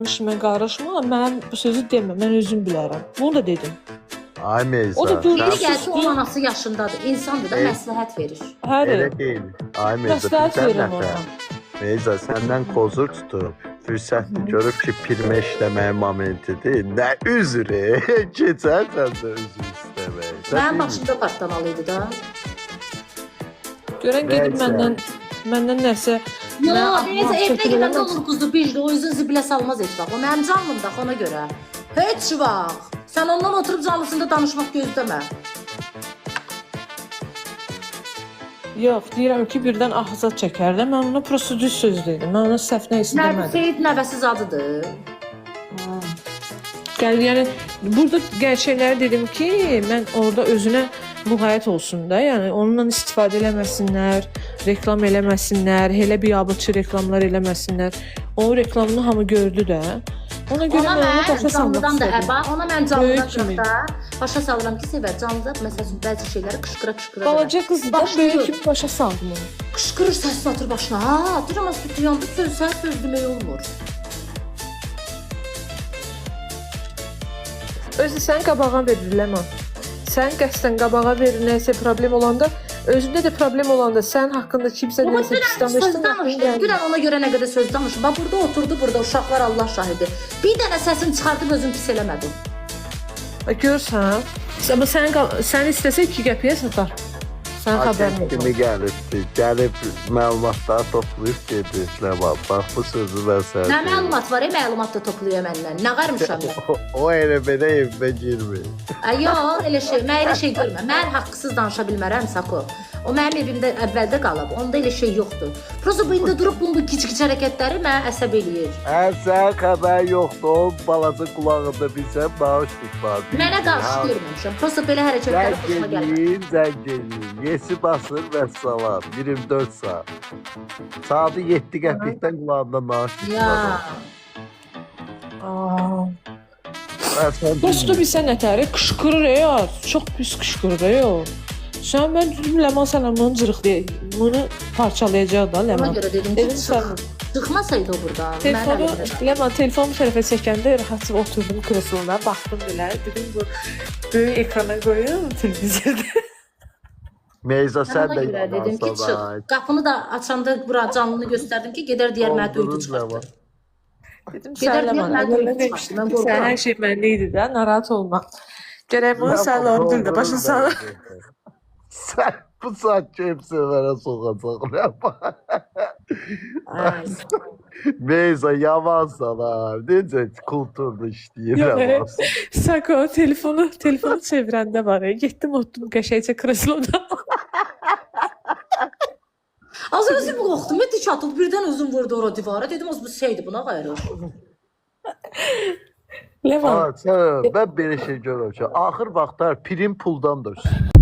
İşimə qarışma, mən bu sözü demə, mən özüm bilərəm. Bunu da dedim. Ay Meysa. O da sen- Yeri gəlsə onun anası yaşındadır. İnsandır da məsləhət verir. Həri, Öyle değil. Ay Meysa. məsləhət sen verirəm nəfər? ona. Meysa senden kozur tutup fürsətli görüb ki pirmə işləməyə momentidir. Nə üzrü? Keçərsən də üzr istəməyə. Mənim başımda partlamalıydı da. Görən gedib Nəysə. məndən nəsə Yo, Mən neyse ahmaq evdə çəkilirəm. gedəndə olur quzdu bicdi, o yüzden zibilə salmaz heç vaxt. O mənim canlımda ona görə. Heç vaxt. Sən ondan oturub canlısında danışmaq gözləmə. Yox, deyirəm ki, birdən ağza çəkər də. Mən ona prosta düz söz dedim. Mən ona səhv nə isə Nəbi demədim. Seyid nəvəsiz adıdır. Yəni burada gerçəkləri dedim ki, mən orada özünə müğayət olsun da, yəni onunla istifadə eləməsinlər, reklam eləməsinlər, elə biabırçı reklamlar eləməsinlər. O reklamını hamı gördü də. Ona görə Ona mən onu mən başa salmaq canlıdan da istədim. həba, ona mən canlıdan Böyük kimi. çıxda başa salıram ki, sevər canlıda məsələn bəzi şeyləri qışqıra Balaca qız da Başlayır. böyük kimi başa saldım onu. qışqırır səs atır başına. Ha, deyirəm az bir yandı söz demək olmur. Özü sən qabağa verir Ləman. Sən qəsdən qabağa verir, nəsə problem olanda, özündə də problem olanda sən haqqında kimsə Amma nəsə pis danışsa, dünən ona görə nə qədər söz danışdım. Bax burada oturdu, burada uşaqlar Allah şahidi. Bir dənə səsini çıxardıb özüm pis eləmədim. görsən, amma sən istəsə 2 qəpiyə satar. Sən xəbərin Agent olur. kimi gəlibdi. Gəlib məlumatları toplayıb gedir. Ləman, bax bu sözü mən sənə Nə deyim. məlumat var, məlumat da toplayır məndən. Nə qarmışam mən? O elə belə evimə girmir. Yox, elə şey, mən elə şey görmürəm. Mən haqqsız danışa bilmərəm Sako. O mənim evimdə əvvəldə qalıb. Onda elə şey yoxdur. Prosta bu indi durub bunun kiç-kiç hərəkətləri məni əsəb eləyir. Sən xəbər yoxdur. O balaca qulağında bilsən bağışlıq var. Mənə qarşı görməmişəm. Prosta belə hərəkətlər xoşuma gəlmir. Zəng edin. Yesi basır və salam. 24 saat. Saatı 7 qəpikdən qulağında bağışlıq Ya. Dostu bilsə nətəri qışqırır ya, çox pis qışqırır ya. Sən mən dedim Ləman sənə bunu cırıqlayacaq, bunu parçalayacaq da Ona Ləman. görə dedim ki, Dedim sən çıxmasaydı o buradan. telefonu, Mən əlimdə. Ləman telefonumu tərəfə çəkəndə rahat oturdum kreslona, baxdım belə, dedim bu böyük ekrana qoyum televizorda. Meyza sən Ona də görə dedim ki, yalansan, ay. çıx. Qapını da açanda bura canlını göstərdim ki, gedər deyər mənə döydü Doldurun çıxartdı. Ləman. Dedim Gedər sən Ləman, deyər, mən əgər mən döydü demişdim çıxartdı, mən ki, sən qorxuram. hər şey mənli idi də, narahat olma. Gərək bunu sən ordun da başa sal. Sən bu saat kimsələrə soxacaq Ləman. Ay. Meyza yamansan ha. Necə kulturlu işləyir Yox, Ləman. Sako telefonu çevirəndə var. Getdim oturdum qəşəngcə kresloda. Az özüm qorxdum, dik atıb birdən özüm vurdu ora divara. Dedim az bu şeydi buna qayırır. Ləman, Ha, sən, mən belə şey görmüşəm. Axır vaxtlar prim puldan da üstün.